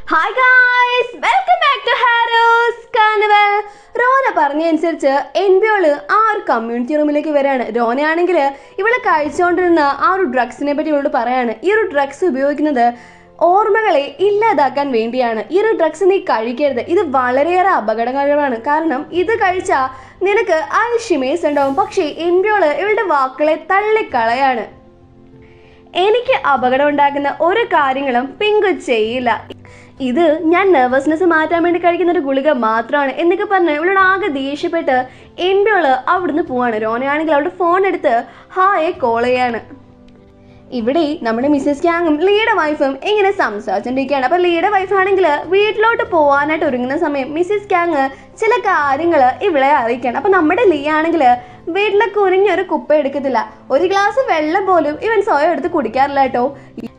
Hi guys, welcome back to Harrows carnival. റോന പറഞ്ഞനുസരിച്ച് എൻബിയോള് ആ ഒരു കമ്മ്യൂണിറ്റി റൂമിലേക്ക് വരികയാണ്. റോനയാണെങ്കിൽ ഇവളെ കഴിച്ചുകൊണ്ടിരുന്ന ആ ഒരു ഡ്രഗ്സിനെ പറ്റി ഇവളോട് പറയാണ്. ഈ ഒരു ഡ്രഗ്സ് ഉപയോഗിക്കുന്നത് ഓർമ്മകളെ ഇല്ലാതാക്കാൻ വേണ്ടിയാണ്. ഈ ഒരു ഡ്രഗ്സ് നീ കഴിക്കരുത്, ഇത് വളരെയേറെ അപകടകരമാണ്. കാരണം ഇത് കഴിച്ചാൽ നിനക്ക് അൽഷിമേഴ്സ് ഉണ്ടാവും. പക്ഷേ എൻബിയോള് ഇവളുടെ വാക്കുകളെ തള്ളിക്കളയാണ്. എനിക്ക് അപകടം ഉണ്ടാക്കുന്ന ഒരു കാര്യങ്ങളും പിങ്കു ചെയ്യില്ല, ഇത് ഞാൻ നെർവസ്നെസ് മാറ്റാൻ വേണ്ടി കഴിക്കുന്ന ഒരു ഗുളിക മാത്രമാണ് എന്നൊക്കെ പറഞ്ഞ് ഇവളോട് ആകെ ദേഷ്യപ്പെട്ട് എൻബിയോള് അവിടുന്ന് പോവാണ്. റോനയാണെങ്കിൽ അവളുടെ ഫോൺ എടുത്ത് ഹായെ കോൾ ചെയ്യാണ്. ഇവിടെ നമ്മുടെ മിസ്സസ് ക്യാങ്ങും ലീയുടെ വൈഫും ഇങ്ങനെ സംസാരിച്ചുകൊണ്ടിരിക്കുകയാണ്. അപ്പോൾ ലീയുടെ വൈഫാണെങ്കിൽ വീട്ടിലോട്ട് പോകാനായിട്ട് ഒരുങ്ങുന്ന സമയം മിസ്സസ് ക്യാങ് ചില കാര്യങ്ങൾ ഇവളെ അറിയിക്കുകയാണ്. അപ്പോൾ നമ്മുടെ ലീ ആണെങ്കിൽ വീട്ടിലൊക്കെ കുനിഞ്ഞൊരു കുപ്പ എടുക്കത്തില്ല, ഒരു ഗ്ലാസ് വെള്ളം പോലും ഇവൻ സ്വയം എടുത്ത് കുടിക്കാറില്ല കേട്ടോ.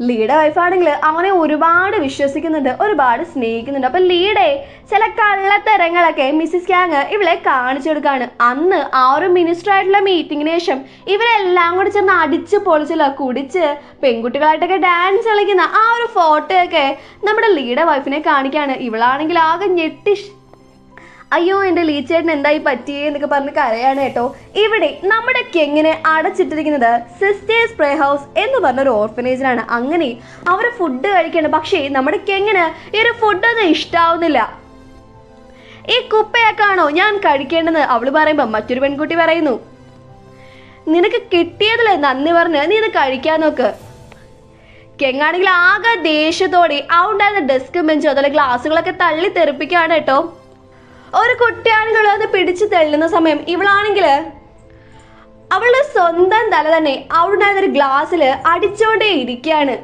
ലീയുടെ വൈഫാണെങ്കിൽ അവനെ ഒരുപാട് വിശ്വസിക്കുന്നുണ്ട്, ഒരുപാട് സ്നേഹിക്കുന്നുണ്ട്. അപ്പം ലീയുടെ ചില കള്ളത്തരങ്ങളൊക്കെ മിസ്സസ് ക്യാങ് ഇവളെ കാണിച്ചു കൊടുക്കുകയാണ്. അന്ന് ആ ഒരു മിനിസ്റ്റർ ആയിട്ടുള്ള മീറ്റിങ്ങിന് ശേഷം ഇവരെല്ലാം കൂടി ചേർന്ന് അടിച്ച് പൊളിച്ചല്ലോ കുടിച്ച് പെൺകുട്ടികളായിട്ടൊക്കെ ഡാൻസ് കളിക്കുന്ന ആ ഒരു ഫോട്ടോയൊക്കെ നമ്മുടെ ലീയുടെ വൈഫിനെ കാണിക്കുകയാണ്. ഇവളാണെങ്കിൽ ആകെ ഞെട്ടി അയ്യോ എൻ്റെ ലീച്ചേട്ടൻ എന്തായി പറ്റിയേ എന്നൊക്കെ പറഞ്ഞ് കരയാണ് കേട്ടോ. ഇവിടെ നമ്മുടെ കെങ്ങിനെ അടച്ചിട്ടിരിക്കുന്നത് സിസ്റ്റേഴ്സ് പ്രേ ഹൗസ് എന്ന് പറഞ്ഞൊരു ഓർഫനേജിലാണ്. അങ്ങനെ അവർ ഫുഡ് കഴിക്കണം. പക്ഷേ നമ്മുടെ കെങ്ങിന് ഈ ഒരു ഫുഡൊന്നും ഇഷ്ടാവുന്നില്ല. ഈ കുപ്പയൊക്കെയാണോ ഞാൻ കഴിക്കേണ്ടത് അവള് പറയുമ്പോൾ മറ്റൊരു പെൺകുട്ടി പറയുന്നു, നിനക്ക് കിട്ടിയതില്ലേ നന്ദി പറഞ്ഞ് നീ ഇത് കഴിക്കാൻ നോക്ക്. കെങ്ങാണെങ്കിൽ ആകെ ദേഷ്യത്തോടെ ഉണ്ടായിരുന്ന ഡെസ്ക് ബെഞ്ചോ അതുപോലെ ഗ്ലാസ്സുകളൊക്കെ തള്ളി തെറിപ്പിക്കുകയാണ് കേട്ടോ. ഒരു കുട്ടിയാണെങ്കിൽ അത് പിടിച്ചു തള്ളുന്ന സമയം ഇവളാണെങ്കിൽ അവളുടെ സ്വന്തം തല തന്നെ അവിടെ ഒരു ഗ്ലാസ്സിൽ അടിച്ചോണ്ടേ ഇരിക്കുകയാണ്.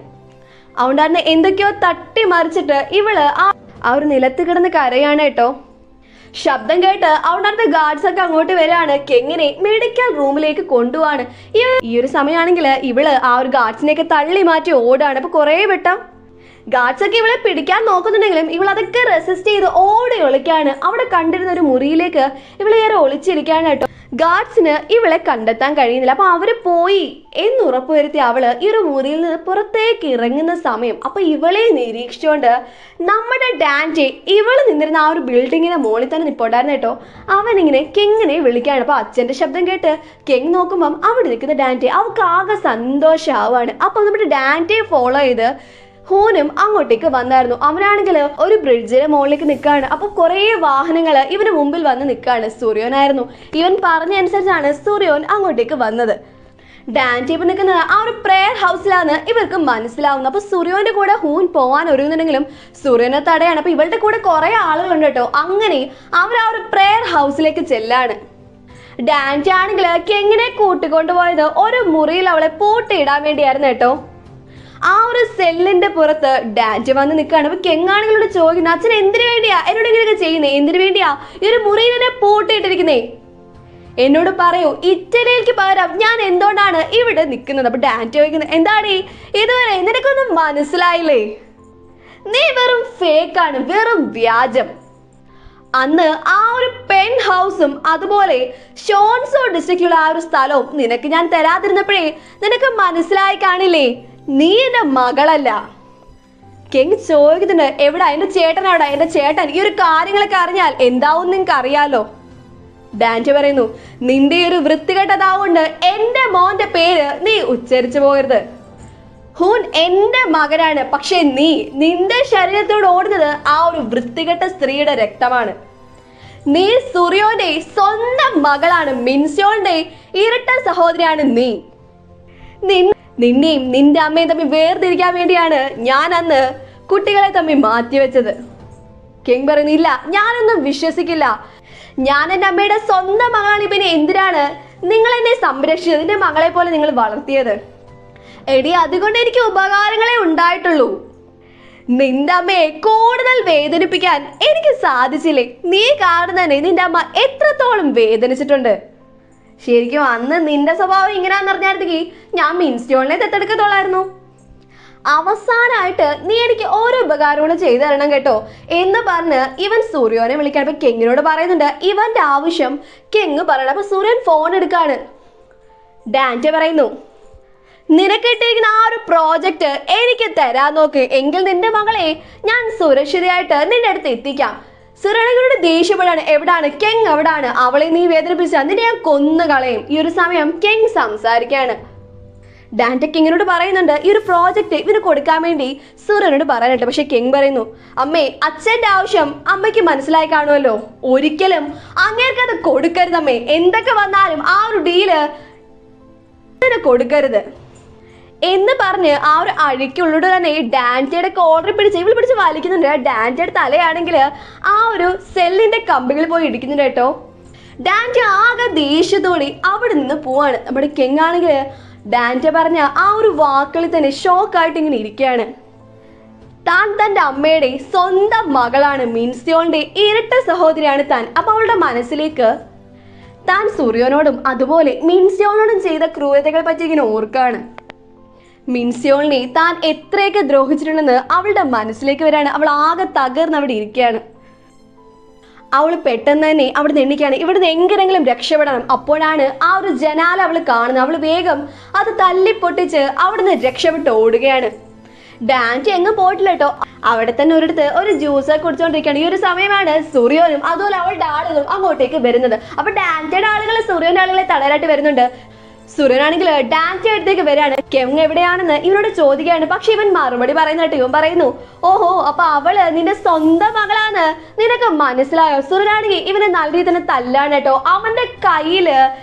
അവിടെ എന്തൊക്കെയോ തട്ടി മറിച്ചിട്ട് ഇവള് ആ ഒരു നിലത്ത് കിടന്ന് കരയാണ് കേട്ടോ. ശബ്ദം കേട്ട് അവിടെ ഗാർഡ്സ് ഒക്കെ അങ്ങോട്ട് വരികയാണ്. കെങ്ങിനെ മെഡിക്കൽ റൂമിലേക്ക് കൊണ്ടുപോവാണ്. ഈ ഒരു സമയമാണെങ്കിൽ ഇവള് ആ ഒരു ഗാർഡ്സിനെയൊക്കെ തള്ളി മാറ്റി ഓടാണ്. അപ്പൊ കുറേ വട്ടം ഗാർഡ്സ് ഒക്കെ ഇവളെ പിടിക്കാൻ നോക്കുന്നുണ്ടെങ്കിലും ഇവൾ അതൊക്കെ റെസിസ്റ്റ് ചെയ്ത് ഓടി ഒളിക്കാണ്. അവിടെ കണ്ടിരുന്ന ഒരു മുറിയിലേക്ക് ഇവളെ ഏറെ ഒളിച്ചിരിക്കുകയാണ് കേട്ടോ. ഗാർഡ്സിന് ഇവളെ കണ്ടെത്താൻ കഴിയുന്നില്ല. അപ്പൊ അവര് പോയി എന്ന് ഉറപ്പുവരുത്തി അവള് ഈ ഒരു മുറിയിൽ നിന്ന് പുറത്തേക്ക് ഇറങ്ങുന്ന സമയം അപ്പൊ ഇവളെ നിരീക്ഷിച്ചുകൊണ്ട് നമ്മുടെ ഡാൻറ്റെ ഇവള് നിന്നിരുന്ന ആ ഒരു ബിൽഡിങ്ങിന്റെ മുകളിൽ തന്നെ നിൽപ്പുണ്ടായിരുന്നു കേട്ടോ. അവനിങ്ങനെ കെങ്ങിനെ വിളിക്കുകയാണ്. അപ്പൊ അച്ഛന്റെ ശബ്ദം കേട്ട് കെങ് നോക്കുമ്പം അവിടെ നിൽക്കുന്ന ഡാൻറ്റെ അവൾക്ക് ആകെ സന്തോഷമാവാണ്. അപ്പൊ നമ്മുടെ ഡാൻറ്റെ ഫോളോ ചെയ്ത് ഹൂനും അങ്ങോട്ടേക്ക് വന്നായിരുന്നു. അവനാണെങ്കിൽ ഒരു ബ്രിഡ്ജിന്റെ മുകളിലേക്ക് നിൽക്കുകയാണ്. അപ്പോൾ കുറേ വാഹനങ്ങൾ ഇവന് മുമ്പിൽ വന്ന് നിൽക്കുകയാണ്. സൂര്യോനായിരുന്നു. ഇവൻ പറഞ്ഞ അനുസരിച്ചാണ് സൂര്യോൻ അങ്ങോട്ടേക്ക് വന്നത്. ഡാൻറ്റി ഇപ്പം നിൽക്കുന്നത് ആ ഒരു പ്രെയർ ഹൗസിലാണ് ഇവർക്ക് മനസ്സിലാവുന്നത്. അപ്പോൾ സൂര്യോന്റെ കൂടെ ഹൂൻ പോകാൻ ഒരുങ്ങുന്നുണ്ടെങ്കിലും സൂര്യോനെ തടയാണ്. അപ്പോൾ ഇവളുടെ കൂടെ കുറേ ആളുകളുണ്ട് കേട്ടോ. അങ്ങനെ അവർ ആ ഒരു പ്രെയർ ഹൗസിലേക്ക് ചെല്ലാണ്. ഡാൻറ്റി ആണെങ്കിൽ കെങ്ങിനെ കൂട്ടിക്കൊണ്ടുപോയത് ഒരു മുറിയിൽ അവളെ പൂട്ടിയിടാൻ വേണ്ടിയായിരുന്നു കേട്ടോ. ആ ഒരു സെല്ലിന്റെ പുറത്ത് ഡാൻറ്റി വന്ന് നിൽക്കുകയാണ്. അപ്പൊ കെങ്ങാണെങ്കിലോട് ചോദിക്കുന്നു, അച്ഛൻ എന്തിനു വേണ്ടിയാ എന്നോട് ഇങ്ങനെയൊക്കെ ചെയ്യുന്നേ, എന്തിനു വേണ്ടിയാ ഈ ഒരു മുറിയിൽ എന്നെ പൂട്ടിയിട്ടിരിക്കുന്നേ, എന്നോട് പറയൂ, ഇറ്റലിക്ക് പകരം ഞാൻ എന്തുകൊണ്ടാണ് ഇവിടെ നിൽക്കുന്നത്. അപ്പൊ ഡാൻറ്റി ചോദിക്കുന്നത്, എന്താടി ഇതുവരെ നിനക്കൊന്നും മനസ്സിലായില്ലേ, നീ വെറും ഫേക്കാണ്, വെറും വ്യാജം. അന്ന് ആ ഒരു പെൻ ഹൗസും അതുപോലെ ഷോൺസോ ഡിസ്ട്രിക്റ്റിലുള്ള ആ ഒരു സ്ഥലവും നിനക്ക് ഞാൻ തരാതിരുന്നപ്പോഴേ നിനക്ക് മനസ്സിലായി കാണില്ലേ, നീ എൻ്റെ മകളല്ല. കെങ് ചോദിക്കുന്നുണ്ട്, എവിടെ എൻ്റെ ചേട്ടനാടാ, എൻ്റെ ചേട്ടൻ ഈ ഒരു കാര്യങ്ങളൊക്കെ അറിഞ്ഞാൽ എന്താവും നിങ്ങൾക്ക് അറിയാലോ. ഡാൻറ്റി പറയുന്നു, നിന്റെ ഒരു വൃത്തികെട്ടതാവുകൊണ്ട് എൻ്റെ മോന്റെ പേര് നീ ഉച്ചരിച്ചു പോകരുത്. ഹൂൻ എൻ്റെ മകനാണ്, പക്ഷെ നിന്റെ ശരീരത്തോട് ഓടുന്നത് ആ ഒരു വൃത്തികെട്ട സ്ത്രീയുടെ രക്തമാണ്. നീ സൂര്യോന്റെ സ്വന്തം മകളാണ്, മിൻസ്യോന്റെ ഇരട്ട സഹോദരിയാണ് നീ. നിന്നെയും നിന്റെ അമ്മയും തമ്മിൽ വേർതിരിക്കാൻ വേണ്ടിയാണ് ഞാൻ അന്ന് കുട്ടികളെ തമ്മിൽ മാറ്റിവെച്ചത്. കെങ് പറയുന്നില്ല, ഞാനൊന്നും വിശ്വസിക്കില്ല, ഞാൻ എൻ്റെ അമ്മയുടെ സ്വന്തം മകളാണ്. പിന്നെ എന്തിനാണ് നിങ്ങൾ എന്നെ സംരക്ഷിച്ചത്, എൻ്റെ മകളെ പോലെ നിങ്ങൾ വളർത്തിയത്? എടി, അതുകൊണ്ട് എനിക്ക് ഉപകാരങ്ങളെ ഉണ്ടായിട്ടുള്ളൂ. നിന്റെ അമ്മയെ കൂടുതൽ വേദനിപ്പിക്കാൻ എനിക്ക് സാധിച്ചില്ലേ. നീ കാരണം തന്നെ നിന്റെ അമ്മ എത്രത്തോളം വേദനിച്ചിട്ടുണ്ട്. ശരിക്കും അന്ന് നിന്റെ സ്വഭാവം ഇങ്ങനെയാന്ന് അറിഞ്ഞായിരുന്നെങ്കിൽ ഞാൻ മിൻസ്റ്റോണിനെ ദത്തെടുക്കത്തുള്ളായിരുന്നു. അവസാനമായിട്ട് നീ എനിക്ക് ഓരോ ഉപകാരങ്ങളും ചെയ്തു തരണം കേട്ടോ എന്ന് പറഞ്ഞ് ഇവൻ സൂര്യോനെ വിളിക്കാൻ. അപ്പൊ കെങ്ങിനോട് പറയുന്നുണ്ട് ഇവന്റെ ആവശ്യം കെങ് പറയണം. അപ്പൊ സൂര്യൻ ഫോൺ എടുക്കാണ്. ഡാൻറ്റെ പറയുന്നു, നിനക്കിട്ടിരിക്കുന്ന ആ ഒരു പ്രോജക്റ്റ് എനിക്ക് തരാൻ നോക്ക്, എങ്കിൽ നിന്റെ മകളെ ഞാൻ സുരക്ഷിതയായിട്ട് നിന്റെ അടുത്ത് എത്തിക്കാം. സുരേണകളോട് ദേഷ്യപ്പെടാണ്. എവിടാണ് കെങ്? എവിടാണ്? അവളെ നീ വേദനിപ്പിച്ച നിന്നെ ഞാൻ കൊന്നു കളയും. ഈ ഒരു സമയം കെങ് സംസാരിക്കാണ്. ഡാൻറ്റ കിങ്ങിനോട് പറയുന്നുണ്ട് ഈ ഒരു പ്രോജക്റ്റ് ഇവന് കൊടുക്കാൻ വേണ്ടി സുരനോട് പറയാനായിട്ട്. പക്ഷെ കിങ് പറയുന്നു, അമ്മേ അച്ഛൻ്റെ ആവശ്യം അമ്മയ്ക്ക് മനസ്സിലായി കാണുമല്ലോ, ഒരിക്കലും അങ്ങേർക്കത് കൊടുക്കരുതമ്മേ. എന്തൊക്കെ വന്നാലും ആ ഒരു ഡീല് കൊടുക്കരുത് എന്ന് പറഞ്ഞ് ആ ഒരു അഴിക്കുള്ളോട് തന്നെ ഡാൻറ്റയുടെ കോളറി പിടിച്ച് ഇവൾ പിടിച്ച് വലിക്കുന്നുണ്ട്. ഡാൻറ്റയുടെ തലയാണെങ്കിൽ ആ ഒരു സെല്ലിന്റെ കമ്പികളിൽ പോയി ഇടിക്കുന്നുണ്ട് കേട്ടോ. ഡാൻറ്റ ആകെ ദേഷ്യത്തോടെ അവിടെ നിന്ന് പോവാണ്. നമ്മുടെ കെങ് ആണെങ്കിൽ ഡാൻറ്റ പറഞ്ഞ ആ ഒരു വാക്കുകളിൽ തന്നെ ഷോക്കായിട്ട് ഇങ്ങനെ ഇരിക്കുകയാണ്. താൻ തൻ്റെ അമ്മയുടെ സ്വന്തം മകളാണ്, മിൻസിയോന്റെ ഇരട്ട സഹോദരിയാണ് താൻ. അപ്പൊ അവളുടെ മനസ്സിലേക്ക് താൻ സൂര്യോനോടും അതുപോലെ മിൻസിയോനോടും ചെയ്ത ക്രൂരതകളെ പറ്റി ഇങ്ങനെ ഓർക്കാണ്. മിൻസിയോളിനെ താൻ എത്രയൊക്കെ ദ്രോഹിച്ചിട്ടുണ്ടെന്ന് അവളുടെ മനസ്സിലേക്ക് വരാണ്. അവൾ ആകെ തകർന്ന് അവിടെ ഇരിക്കുകയാണ്. അവൾ പെട്ടെന്ന് തന്നെ അവിടെ നിന്ന് എണ്ണിക്കുകയാണ്, ഇവിടുന്ന് എങ്ങനെങ്കിലും രക്ഷപ്പെടണം. അപ്പോഴാണ് ആ ഒരു ജനാല അവൾ കാണുന്നത്. അവൾ വേഗം അത് തല്ലിപ്പൊട്ടിച്ച് അവിടുന്ന് രക്ഷപ്പെട്ട് ഓടുകയാണ്. ഡാൻറ്റി എങ്ങും പോയിട്ടില്ല കേട്ടോ. അവിടെ തന്നെ ഒരിടത്ത് ഒരു ജ്യൂസ് കുടിച്ചുകൊണ്ടിരിക്കുകയാണ്. ഈ ഒരു സമയമാണ് സൂര്യോനും അതുപോലെ അവളുടെ ആളുകളും അങ്ങോട്ടേക്ക് വരുന്നത്. അപ്പൊ ഡാൻറ്റയുടെ ആളുകൾ സൂര്യോന്റെ ആളുകളെ തടയാനായിട്ട് വരുന്നുണ്ട്. സുരനാണെങ്കിൽ ഡാൻറ്റി അടുത്തേക്ക് വരികയാണ്. കെങ് എവിടെയാണെന്ന് ഇവനോട് ചോദിക്കുകയാണ്. പക്ഷെ ഇവൻ മറുപടി പറയുന്നിട്ട് ഇവൻ പറയുന്നു, ഓഹോ അപ്പൊ അവള് നിന്റെ സ്വന്തം മകളാണ്, നിനക്ക് മനസ്സിലായോ? സുരനാണെങ്കിൽ ഇവനെ നല്ല രീതിയിൽ തന്നെ തല്ലാണ് കേട്ടോ. അവന്റെ കയ്യില്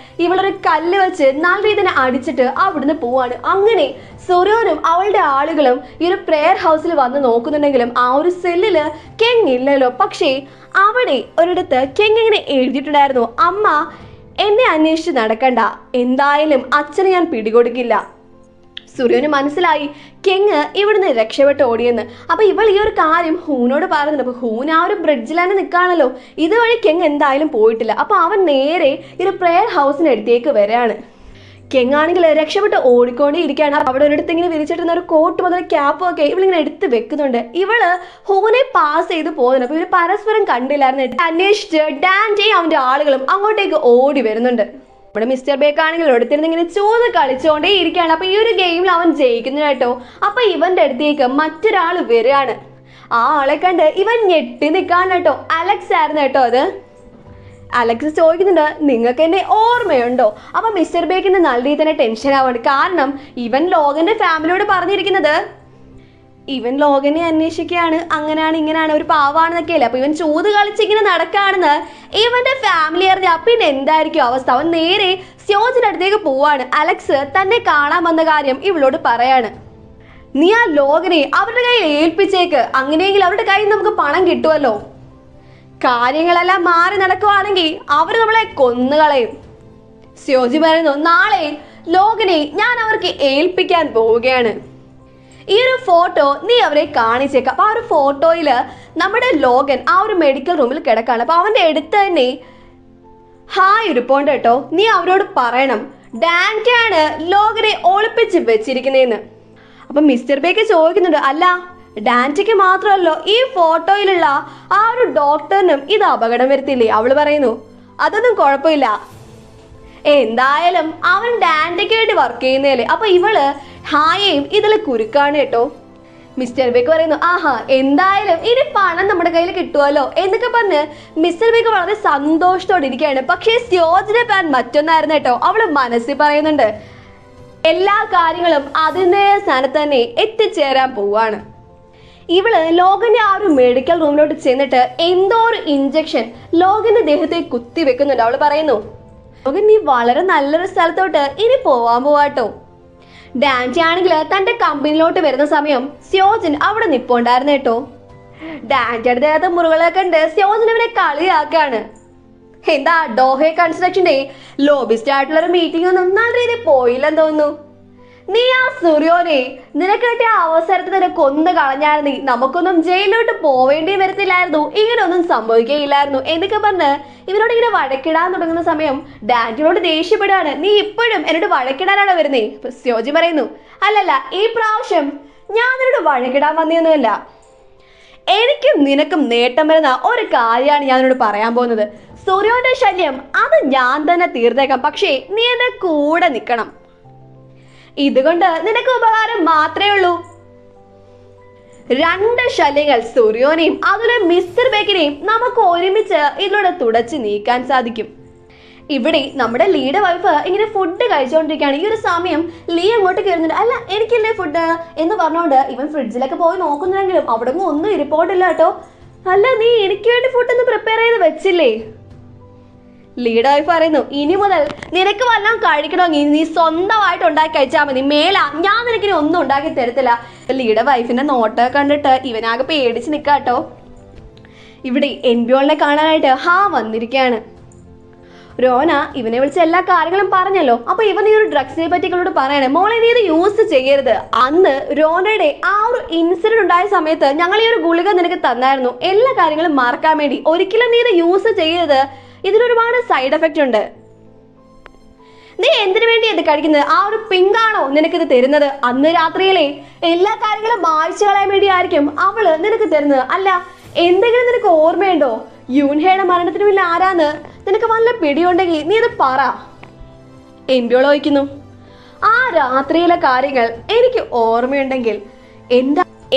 ഇവളൊരു കല്ല് വെച്ച് നല്ല രീതിയിൽ തന്നെ അടിച്ചിട്ട് അവിടുന്ന് പോവാണ്. അങ്ങനെ സുരനും അവളുടെ ആളുകളും ഈ ഒരു പ്രെയർ ഹൗസിൽ വന്ന് നോക്കുന്നുണ്ടെങ്കിലും ആ ഒരു സെല്ലില് കെങ് ഇല്ലല്ലോ. പക്ഷേ അവിടെ ഒരിടത്ത് കെങ് ഇങ്ങനെ എഴുതിയിട്ടുണ്ടായിരുന്നു, അമ്മ എന്നെ അന്വേഷിച്ച് നടക്കണ്ട, എന്തായാലും അച്ഛനെ ഞാൻ പിടികൊടുക്കില്ല. സുരന് മനസ്സിലായി കെങ് ഇവിടുന്ന് രക്ഷപ്പെട്ട് ഓടിയെന്ന്. അപ്പൊ ഇവൾ ഈ ഒരു കാര്യം ഹൂനോട് പറയുന്നുണ്ട്. അപ്പൊ ഹൂൻ ആ ഒരു ബ്രിഡ്ജിൽ തന്നെ നിൽക്കുകയാണല്ലോ. ഇതുവഴി കെങ് എന്തായാലും പോയിട്ടില്ല. അപ്പൊ അവൻ നേരെ ഈ ഒരു പ്രെയർ ഹൗസിനടുത്തേക്ക് വരികയാണ്. കെങ് ആണെങ്കിൽ രക്ഷപ്പെട്ട് ഓടിക്കൊണ്ടേ ഇരിക്കുകയാണ്. അവിടെ ഒരിടത്ത് ഇങ്ങനെ വിരിച്ചിട്ടുന്ന ഒരു കോട്ട് മുതൽ ക്യാപ്പും ഒക്കെ ഇവളിങ്ങനെ എടുത്ത് വെക്കുന്നുണ്ട്. ഇവള് ഹൂനെ പാസ് ചെയ്ത് പോകുന്നുണ്ട്. അപ്പൊ ഇവര് പരസ്പരം കണ്ടില്ലായിരുന്നു. അന്വേഷിച്ച് ഡാൻറ്റയും അവന്റെ ആളുകളും അങ്ങോട്ടേക്ക് ഓടി വരുന്നുണ്ട്. നമ്മുടെ മിസ്റ്റർ ബേക്ക് ആണെങ്കിൽ എടുത്തിരുന്ന് ഇങ്ങനെ ചൂത് കളിച്ചുകൊണ്ടേ ഇരിക്കുകയാണ്. അപ്പൊ ഈ ഒരു ഗെയിമിൽ അവൻ ജയിക്കുന്നു കേട്ടോ. അപ്പൊ ഇവന്റെ അടുത്തേക്ക് മറ്റൊരാൾ വരികയാണ്. ആ ആളെ കണ്ട് ഇവൻ ഞെട്ടി നിൽക്കാൻ കേട്ടോ. അലക്സ് ആയിരുന്നു കേട്ടോ അത്. അലക്സ് ചോദിക്കുന്നുണ്ട്, നിങ്ങൾക്ക് എന്നെ ഓർമ്മയുണ്ടോ? അപ്പൊ മിസ്റ്റർ ബേക്കിന് നല്ല രീതിയിൽ തന്നെ ടെൻഷൻ ആവാണ്. കാരണം ഇവൻ ലോഗന്റെ ഫാമിലിയോട് പറഞ്ഞിരിക്കുന്നത് ഇവൻ ലോഗനെ അന്വേഷിക്കുകയാണ്, അങ്ങനെയാണ് ഇങ്ങനെയാണ് ഒരു പാവാണെന്നൊക്കെ അല്ലേ. അപ്പൊ ഇവൻ ചൂത് കളിച്ചിങ്ങനെ നടക്കാണെന്ന് ഇവന്റെ ഫാമിലി അറിഞ്ഞ പിന്നെ എന്തായിരിക്കും അവസ്ഥ? അവൻ നേരെ സ്യോജിന്റെ അടുത്തേക്ക് പോവാണ്. അലക്സ് തന്നെ കാണാൻ വന്ന കാര്യം ഇവളോട് പറയാണ്. നീ ആ ലോഗനെ അവരുടെ കയ്യിൽ ഏൽപ്പിച്ചേക്ക്, അങ്ങനെയെങ്കിൽ അവരുടെ കയ്യിൽ നമുക്ക് പണം കിട്ടുമല്ലോ. കാര്യങ്ങളെല്ലാം മാറി നടക്കുവാണെങ്കിൽ അവർ നമ്മളെ കൊന്നുകളയും. സ്യോജി പറയുന്നു, നാളെ ലോഗനെ ഞാൻ അവർക്ക് ഏൽപ്പിക്കാൻ പോവുകയാണ്. ഈ ഒരു ഫോട്ടോ നീ അവരെ കാണിച്ചേക്കാം. അപ്പൊ ആ ഒരു ഫോട്ടോയില് നമ്മുടെ ലോഗൻ ആ ഒരു മെഡിക്കൽ റൂമിൽ കിടക്കാണ്. അപ്പൊ അവന്റെ അടുത്ത് തന്നെ ഹായ് ഇരിപ്പുണ്ട് കേട്ടോ. നീ അവരോട് പറയണം ഡാൻറ്റയാണ് ലോഗനെ ഒളിപ്പിച്ച് വെച്ചിരിക്കുന്നതെന്ന്. അപ്പൊ മിസ്റ്റർ ബേക്ക് ചോദിക്കുന്നുണ്ട്, അല്ല ഡാൻറ്റയ്ക്ക് മാത്രമല്ലോ ഈ ഫോട്ടോയിലുള്ള ആ ഒരു ഡോക്ടറിനും ഇത് അപകടം വരുത്തില്ലേ? അവള് പറയുന്നു, അതൊന്നും കുഴപ്പമില്ല, എന്തായാലും അവൻ ഡാൻറ്റയ്ക്ക് വേണ്ടി വർക്ക് ചെയ്യുന്നതല്ലേ. അപ്പൊ ഇവള് ഹായയും ഇതിൽ കുരുക്കാണ് കേട്ടോ. മിസ്റ്റർ ബേക്ക് പറയുന്നു, ആഹാ എന്തായാലും ഇനി പണം നമ്മുടെ കയ്യിൽ കിട്ടുമല്ലോ എന്നൊക്കെ പറഞ്ഞ് മിസ്റ്റർ ബേക്ക് വളരെ സന്തോഷത്തോടെ ഇരിക്കുകയാണ്. പക്ഷേ സ്യോജിന്റെ പ്ലാൻ മറ്റൊന്നായിരുന്നു കേട്ടോ. അവള് മനസ്സിൽ പറയുന്നുണ്ട്, എല്ലാ കാര്യങ്ങളും അതിൻ്റെ സ്ഥാനത്ത് തന്നെ എത്തിച്ചേരാൻ പോവാണ്. ഇവള് ലോഗന്റെ ആ ഒരു മെഡിക്കൽ റൂമിലോട്ട് ചെന്നിട്ട് എന്തോ ഒരു ഇഞ്ചക്ഷൻ ലോഗന്റെ ദേഹത്തെ കുത്തി വെക്കുന്നുണ്ട്. അവള് പറയുന്നു, ലോഗൻ നീ വളരെ നല്ലൊരു സ്ഥലത്തോട്ട് ഇനി പോവാൻ പോവാട്ടോ. ഡാൻറ്റി ആണെങ്കിൽ തന്റെ കമ്പനിയിലോട്ട് വരുന്ന സമയം സ്യോജൻ അവിടെ നിപ്പുണ്ടായിരുന്നു കേട്ടോ. ഡാൻറ്റിയുടെ ദേഹത്തെ മുറികളൊക്കെ ഉണ്ട്. സ്യോജൻ ഇവരെ കളിയാക്കാണ്. എന്താ ഡോഹെ കൺസ്ട്രക്ഷന്റെ ലോബിസ്റ്റ് ആയിട്ടുള്ള ഒരു മീറ്റിംഗ് ഒന്നും നല്ല രീതിയിൽ പോയില്ലെന്ന് തോന്നുന്നു. നീ ആ സൂര്യോനെ നിനക്ക് കിട്ടിയ അവസരത്തിൽ തന്നെ കൊന്നു കളഞ്ഞായിരുന്നു, നമുക്കൊന്നും ജയിലിലോട്ട് പോവേണ്ടി വരത്തില്ലായിരുന്നു, ഇങ്ങനെയൊന്നും സംഭവിക്കുകയില്ലായിരുന്നു എന്നൊക്കെ പറഞ്ഞ് ഇവരോട് ഇങ്ങനെ വഴക്കിടാൻ തുടങ്ങുന്ന സമയം ഡാൻറ്റിയോട് ദേഷ്യപ്പെടുകയാണ്. നീ ഇപ്പോഴും എന്നോട് വഴക്കിടാനാണോ വരുന്നേ? സ്യോജി പറയുന്നു, അല്ലല്ല ഈ പ്രാവശ്യം ഞാൻ നിന്നോട് വഴക്കിടാൻ വന്നതൊന്നുമല്ല, എനിക്കും നിനക്കും നേട്ടം വരുന്ന ഒരു കാര്യമാണ് ഞാൻ നിന്നോട് പറയാൻ പോകുന്നത്. സൂര്യോന്റെ ശല്യം അത് ഞാൻ തന്നെ തീർന്നേക്കാം, പക്ഷേ നീ എന്റെ കൂടെ നിൽക്കണം. ഇതുകൊണ്ട് നിനക്ക് ഉപകാരം മാത്രമേ ഉള്ളൂ. രണ്ട് ശല്യങ്ങൾ സൂര്യോനെയും അതുപോലെ മിസ്റ്റർ ബേക്കിനെയും നമുക്ക് ഒരുമിച്ച് ഇതിലൂടെ തുടച്ചു നീക്കാൻ സാധിക്കും. ഇവിടെ നമ്മുടെ ലീയുടെ വൈഫ് ഇങ്ങനെ ഫുഡ് കഴിച്ചുകൊണ്ടിരിക്കുകയാണ്. ഈ ഒരു സമയം ലീ അങ്ങോട്ട് കയറുന്നുണ്ട്. അല്ല എനിക്കില്ലേ ഫുഡ് എന്ന് പറഞ്ഞുകൊണ്ട് ഇവൻ ഫ്രിഡ്ജിലൊക്കെ പോയി നോക്കുന്നുണ്ടെങ്കിലും അവിടെ ഒന്നും ഇരിപ്പോട്ടില്ല കേട്ടോ. അല്ല നീ എനിക്ക് വേണ്ടി ഫുഡ് ഒന്ന് പ്രിപ്പയർ ചെയ്ത് വെച്ചില്ലേ? ലീയുടെ വൈഫ് പറയുന്നു, ഇനി മുതൽ നിനക്ക് വല്ലതും കഴിക്കണമെങ്കിൽ നീ സ്വന്തമായിട്ട് ഉണ്ടാക്കി കഴിച്ചാൽ മതി, മേല ഞാൻ നിനക്കിനി ഒന്നും ഉണ്ടാക്കി തരത്തില്ല. ലീയുടെ വൈഫിന്റെ നോട്ട് കണ്ടിട്ട് ഇവനാകെ പേടിച്ച് നിൽക്കാട്ടോ. ഇവിടെ എൻബിയോളിനെ കാണാനായിട്ട് വന്നിരിക്കുകയാണ്. രോന ഇവനെ വിളിച്ച് എല്ലാ കാര്യങ്ങളും പറഞ്ഞല്ലോ. അപ്പൊ ഇവൻ ഈ ഒരു ഡ്രഗ്സിനെ പറ്റി ഇവളോട് പറയണേ, മോളെ നീ ഇത് യൂസ് ചെയ്യരുത്. അന്ന് രോനയുടെ ആ ഒരു ഇൻസിഡന്റ് ഉണ്ടായ സമയത്ത് ഞങ്ങൾ ഈ ഒരു ഗുളിക നിനക്ക് തന്നായിരുന്നു, എല്ലാ കാര്യങ്ങളും മറക്കാൻ വേണ്ടി. ഒരിക്കലും നീ ഇത് യൂസ് ചെയ്യരുത്, ഇതിനൊരുപാട് സൈഡ് എഫക്റ്റ് ഉണ്ട്. നീ എന്തിനു വേണ്ടി ഇത് കഴിക്കുന്നത്? ആ ഒരു പിങ്കാണോ നിനക്കിത് തരുന്നത്? അന്ന് രാത്രിയിലെ എല്ലാ കാര്യങ്ങളും മായ്ച്ചു കളയാൻ വേണ്ടി ആയിരിക്കും അവള് നിനക്ക് തരുന്നത്. അല്ല എന്തെങ്കിലും നിനക്ക് ഓർമ്മയുണ്ടോ? യൂൻഹയുടെ മരണത്തിന് പിന്നിൽ ആരാന്ന് നിനക്ക് വല്ല പിടിയുണ്ടെങ്കിൽ നീ ഇത് പറ. എൻബിയോൾ ചോദിക്കുന്നു, ആ രാത്രിയിലെ കാര്യങ്ങൾ എനിക്ക് ഓർമ്മയുണ്ടെങ്കിൽ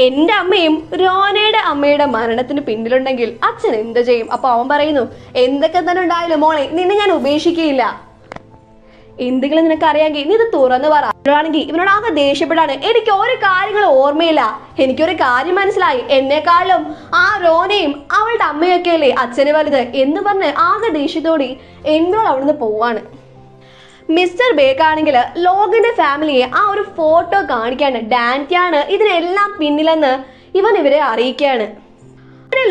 എന്റെ അമ്മയും രോനയുടെ അമ്മയുടെ മരണത്തിന് പിന്നിലുണ്ടെങ്കിൽ അച്ഛൻ എന്ത് ചെയ്യും? അപ്പൊ അവൻ പറയുന്നു, എന്തൊക്കെ തന്നെ ഉണ്ടായാലും മോളെ നിന്നെ ഞാൻ ഉപേക്ഷിക്കുകയില്ല. എന്തെങ്കിലും നിനക്ക് അറിയാമെങ്കിൽ നീ ഇത് തുറന്നു പറ. ആണെങ്കിൽ ഇവനോട് ആകെ ദേഷ്യപ്പെടാണ്. എനിക്ക് ഒരു കാര്യങ്ങൾ ഓർമ്മയില്ല, എനിക്കൊരു കാര്യം മനസ്സിലായി, എന്നെക്കാളും ആ രോനയും അവളുടെ അമ്മയൊക്കെ അല്ലേ അച്ഛന് വലുത് എന്ന് പറഞ്ഞ് ആകെ ദേഷ്യത്തോടെ എന്നോട് അവിടുന്ന് പോവാണ്. മിസ്റ്റർ ബേക്ക് ആണെങ്കിൽ ലോഗന്റെ ഫാമിലിയെ ആ ഒരു ഫോട്ടോ കാണിക്കാണ്. ഡാൻറ്റിയാണ് ഇതിനെല്ലാം പിന്നിലെന്ന് ഇവരെ അറിയിക്കുകയാണ്.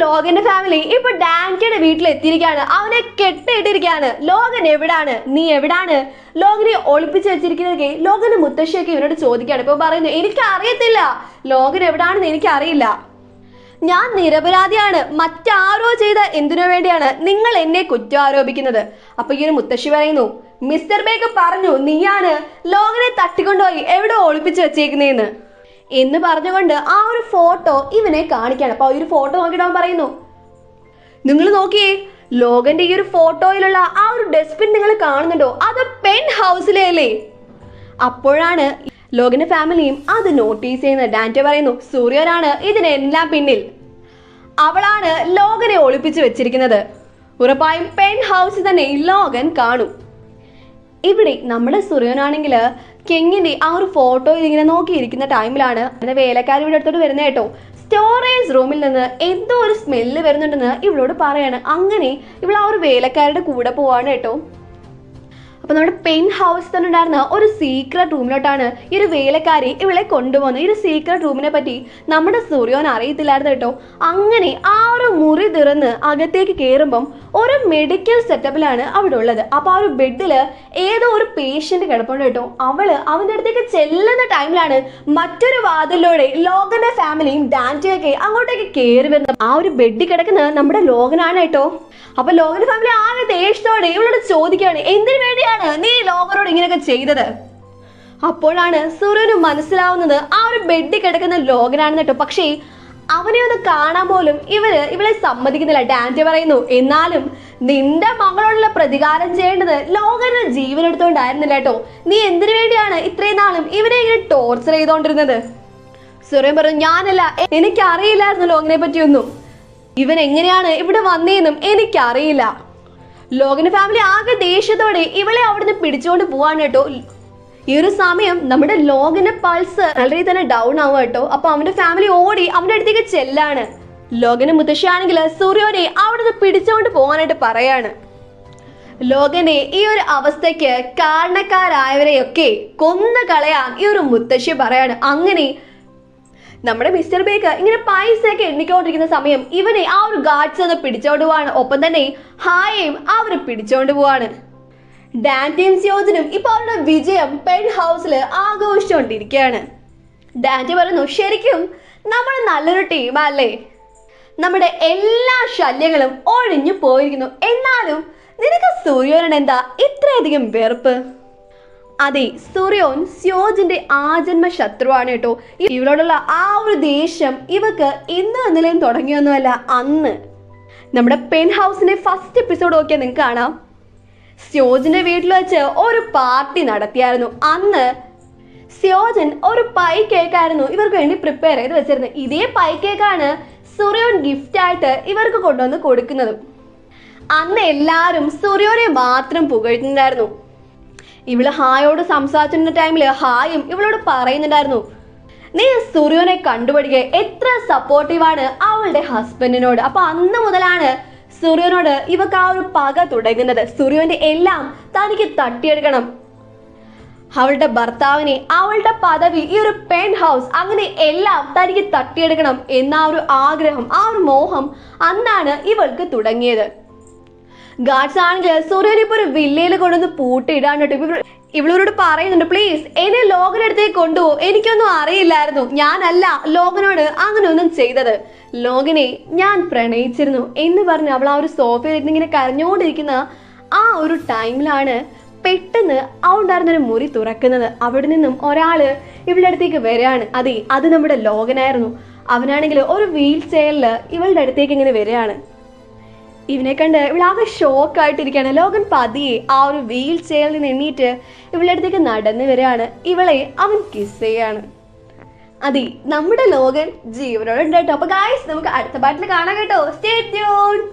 ലോഗന്റെ ഫാമിലി ഇപ്പൊ ഡാൻറ്റിയുടെ വീട്ടിൽ എത്തിയിരിക്കുകയാണ്. അവനെ കെട്ടിയിട്ടിരിക്കുകയാണ്. ലോഗൻ എവിടാണ്? നീ എവിടാണ്? ലോഗനെ ഒളിപ്പിച്ച് വെച്ചിരിക്കുന്നത് ലോഗന്റെ മുത്തശ്ശിയൊക്കെ ഇവരോട് ചോദിക്കുകയാണ്. ഇപ്പൊ പറയുന്നു, എനിക്ക് അറിയത്തില്ല, ലോഗൻ എവിടാണെന്ന് എനിക്ക് അറിയില്ല, ഞാൻ നിരപരാധിയാണ്, മറ്റാരോ ചെയ്ത എന്തിനു വേണ്ടിയാണ് നിങ്ങൾ എന്നെ കുറ്റം ആരോപിക്കുന്നത്? അപ്പൊ ഈ ഒരു മുത്തശ്ശി പറയുന്നു, മിസ്റ്റർ ബേക്ക് പറഞ്ഞു നീയാണ് ലോഗനെ തട്ടിക്കൊണ്ടുപോയി എവിടെ ഒളിപ്പിച്ച് വെച്ചേക്കുന്നതെന്ന് എന്ന് പറഞ്ഞുകൊണ്ട് ആ ഒരു ഫോട്ടോ ഇവനെ കാണിക്കാണ്. അപ്പൊ ഈ ഒരു ഫോട്ടോ നോക്കിയിട്ട് അവൻ പറയുന്നു, നിങ്ങൾ നോക്കിയേ, ലോഗന്റെ ഈ ഒരു ഫോട്ടോയിലുള്ള ആ ഒരു ഡസ്റ്റ്ബിൻ നിങ്ങൾ കാണുന്നുണ്ടോ? അത് പെൻ ഹൗസിലെ അല്ലേ? അപ്പോഴാണ് ലോഗന്റെ ഫാമിലിയും അത് നോട്ടീസ് ചെയ്യുന്നത്. ഡാൻറ്റ പറയുന്നു, സൂര്യനാണ് ഇതിനെല്ലാം പിന്നിൽ, അവളാണ് ലോഗനെ ഒളിപ്പിച്ച് വെച്ചിരിക്കുന്നത്, ഉറപ്പായും പെൻ ഹൗസിൽ തന്നെ ലോഗൻ കാണും. ഇവിടെ നമ്മുടെ സൂര്യനാണെങ്കിൽ കെങ്ങിന്റെ ആ ഒരു ഫോട്ടോയിൽ ഇങ്ങനെ നോക്കിയിരിക്കുന്ന ടൈമിലാണ് വേലക്കാരി ഇവിടെ അടുത്തോട്ട് വരുന്നത് കേട്ടോ. സ്റ്റോറേജ് റൂമിൽ നിന്ന് എന്തോ ഒരു സ്മെല്ല് വരുന്നുണ്ടെന്ന് ഇവളോട് പറയാണ്. അങ്ങനെ ഇവൾ ആ ഒരു വേലക്കാരുടെ കൂടെ പോവാണ് കേട്ടോ. അപ്പൊ നമ്മുടെ പെൻ ഹൗസ് തന്നെ ഉണ്ടായിരുന്ന ഒരു സീക്രട്ട് റൂമിലോട്ടാണ് ഈ ഒരു വേലക്കാരി ഇവളെ കൊണ്ടുപോകുന്നത്. ഈ ഒരു സീക്രട്ട് റൂമിനെ പറ്റി നമ്മുടെ സൂര്യോൻ അറിയത്തില്ലായിരുന്നു കേട്ടോ. അങ്ങനെ ആ ഒരു മുറി തുറന്ന് അകത്തേക്ക് കയറുമ്പം ഒരു മെഡിക്കൽ സെറ്റപ്പിലാണ് അവിടെ ഉള്ളത്. അപ്പൊ ആ ഒരു ബെഡില് ഏതോ ഒരു പേഷ്യന്റ് കിടപ്പുണ്ട് കേട്ടോ. അവന്റെ അടുത്തേക്ക് ചെല്ലുന്ന ടൈമിലാണ് മറ്റൊരു വാതിലൂടെ ലോഗന്റെ ഫാമിലിയും ഡാൻറ്റയൊക്കെ അങ്ങോട്ടേക്ക് കയറി വരുന്നത്. ആ ഒരു ബെഡിൽ കിടക്കുന്നത് നമ്മുടെ ലോഗനാണ് കേട്ടോ. അപ്പൊ ലോഗന്റെ ഫാമിലി ആകെ ദേഷ്യത്തോടെ ഇവളോട് ചോദിക്കുകയാണ്, എന്തിനു വേണ്ടിയാണ് നീ ലോഗനോട് ഇങ്ങനെയൊക്കെ ചെയ്തത്? അപ്പോഴാണ് സൂര്യന് മനസ്സിലാവുന്നത് ആ ഒരു ബെഡിൽ കിടക്കുന്ന ലോഗനാണെന്ന് കേട്ടോ. പക്ഷേ അവനെ ഒന്ന് കാണാൻ പോലും ഇവളെ സമ്മതിക്കുന്നില്ല. ഡാൻറ്റ പറയുന്നു, എന്നാലും നിന്റെ മകളോടുള്ള പ്രതികാരം ചെയ്യേണ്ടത് ലോകന് ജീവൻ എടുത്തോണ്ടായിരുന്നില്ല കേട്ടോ. നീ എന്തിനു വേണ്ടിയാണ് ഇത്രയും നാളും ഇവനെ ഇങ്ങനെ ടോർച്ചർ ചെയ്തോണ്ടിരുന്നത്? സൂര്യൻ പറഞ്ഞു, ഞാനല്ല, എനിക്കറിയില്ലായിരുന്നു ലോകനെ പറ്റിയൊന്നും, ഇവൻ എങ്ങനെയാണ് ഇവിടെ വന്നേന്നും എനിക്കറിയില്ല. ലോഗന്റെ ഫാമിലി ആകെ ദേഷ്യത്തോടെ ഇവളെ അവിടുന്ന് പിടിച്ചുകൊണ്ട് പോവാണ് കേട്ടോ. ഈ ഒരു സമയം നമ്മുടെ ലോഗന്റെ പൾസ് വളരെ തന്നെ ഡൗൺ ആവുക കേട്ടോ. അപ്പൊ അവന്റെ ഫാമിലി ഓടി അവന്റെ അടുത്തേക്ക് ചെല്ലാണ്. ലോഗന്റെ മുത്തശ്ശിയാണെങ്കിൽ സൂര്യോനെ അവിടുന്ന് പിടിച്ചുകൊണ്ട് പോകാനായിട്ട് പറയാണ്. ലോഗന്റെ ഈ ഒരു അവസ്ഥയ്ക്ക് കാരണക്കാരായവരെയൊക്കെ കൊന്നു കളയാൻ ഈ ഒരു മുത്തശ്ശി പറയാണ്. അങ്ങനെ നമ്മുടെ മിസ്റ്റർ ബേക്ക് ഇങ്ങനെ പൈസയൊക്കെ എണ്ണിക്കൊണ്ടിരിക്കുന്ന സമയം ഇവനെ ആ ഒരു ഗാർഡ്സ് ഒന്ന് പിടിച്ചോണ്ട് പോവാണ്. ഒപ്പം തന്നെ ഹായയും അവര് പിടിച്ചോണ്ട് പോവാണ്. ഡാൻറ്റയും സ്യോജനും ഇപ്പൊ അവരുടെ വിജയം പെൻ ഹൗസിൽ ആഘോഷിച്ചുകൊണ്ടിരിക്കുകയാണ്. ഡാൻറ്റ പറയുന്നു, ശരിക്കും നമ്മൾ നല്ലൊരു ടീമല്ലേ, നമ്മുടെ എല്ലാ ശല്യങ്ങളും ഒഴിഞ്ഞു പോയിരിക്കുന്നു, എന്നാലും നിനക്ക് സൂര്യോനോട് എന്താ ഇത്രയധികം വെറുപ്പ്? അതെ, സൂര്യോൻ സ്യോജിന്റെ ആജന്മ ശത്രുവാണ് കേട്ടോ. ഇവരോടുള്ള ആ ഒരു ദേഷ്യം ഇവക്ക് ഇന്ന് ഇന്നലെയും തുടങ്ങിയൊന്നുമല്ല. അന്ന് നമ്മുടെ പെൻ ഹൗസിന്റെ ഫസ്റ്റ് എപ്പിസോഡ് നോക്കിയാൽ നിങ്ങൾക്ക് കാണാം, സ്യോജിന്റെ വീട്ടിൽ വെച്ച് ഒരു പാർട്ടി നടത്തിയായിരുന്നു. അന്ന് സ്യോജൻ ഒരു പൈ കേക്കായിരുന്നു ഇവർക്ക് വേണ്ടി പ്രിപ്പയർ ചെയ്ത് വെച്ചിരുന്നത്. ഇതേ പൈ കേക്കാണ് സൂര്യോൻ ഗിഫ്റ്റ് ആയിട്ട് ഇവർക്ക് കൊണ്ടുവന്ന് കൊടുക്കുന്നത്. അന്ന് എല്ലാവരും സൂര്യോനെ മാത്രം പുകഴ്ത്തുന്നുണ്ടായിരുന്നു. ഇവള് ഹായോട് സംസാരിച്ചിരുന്ന ടൈമിൽ ഹായും ഇവളോട് പറയുന്നുണ്ടായിരുന്നു, നീ സൂര്യോനെ കണ്ടുപിടിക്കുക, എത്ര സപ്പോർട്ടീവാണ് അവളുടെ ഹസ്ബൻഡിനോട്. അപ്പൊ അന്ന് മുതലാണ് സൂര്യോനോട് ഇവക്ക് ആ ഒരു പക തുടങ്ങുന്നത്. സൂര്യോന്റെ എല്ലാം തനിക്ക് തട്ടിയെടുക്കണം, അവളുടെ ഭർത്താവിനെ, അവളുടെ പദവി, ഈ ഒരു പെൻ ഹൗസ്, അങ്ങനെ എല്ലാം തനിക്ക് തട്ടിയെടുക്കണം എന്ന ആ ഒരു ആഗ്രഹം, ആ ഒരു മോഹം അന്നാണ് ഇവൾക്ക് തുടങ്ങിയത്. ഗാഡ്സ് ആണെങ്കിൽ സൂര്യനെ ഇപ്പൊ ഒരു വില്ലയിൽ കൊണ്ടുവന്ന് പൂട്ടിയിടാൻ കേട്ടോ. ഇവളോട് പറയുന്നുണ്ട്, പ്ലീസ് എന്നെ ലോകനടുത്തേക്ക് കൊണ്ടുപോകും, എനിക്കൊന്നും അറിയില്ലായിരുന്നു, ഞാനല്ല ലോകനോട് അങ്ങനെ ഒന്നും ചെയ്തത്, ലോകനെ ഞാൻ പ്രണയിച്ചിരുന്നു എന്ന് പറഞ്ഞ് അവൾ ആ ഒരു സോഫയിൽ ഇങ്ങനെ കരഞ്ഞുകൊണ്ടിരിക്കുന്ന ആ ഒരു ടൈമിലാണ് പെട്ടെന്ന് അവളുണ്ടായിരുന്നൊരു മുറി തുറക്കുന്നത്. അവിടെ നിന്നും ഒരാള് ഇവളുടെ അടുത്തേക്ക് വരികയാണ്. അതെ, അത് നമ്മുടെ ലോകനായിരുന്നു. അവനാണെങ്കിൽ ഒരു വീൽ ചെയറിൽ ഇവളുടെ അടുത്തേക്ക് ഇങ്ങനെ വരികയാണ്. ഇവനെ കണ്ട് ഇവളാകെ ഷോക്കായിട്ടിരിക്കുകയാണ്. ലോകൻ പതിയെ ആ ഒരു വീൽ ചെയറിൽ നിന്ന് എണ്ണീറ്റ് ഇവളുടെ അടുത്തേക്ക് നടന്നു വരികയാണ്. ഇവളെ അവൻ കിസ് ചെയ്യാണ്. അതെ, നമ്മുടെ ലോകൻ ജീവനോട് ഉണ്ട് കേട്ടോ. അപ്പൊ ഗായ്സ്, നമുക്ക് അടുത്ത പാട്ടിൽ കാണാം കേട്ടോ. Stay tuned.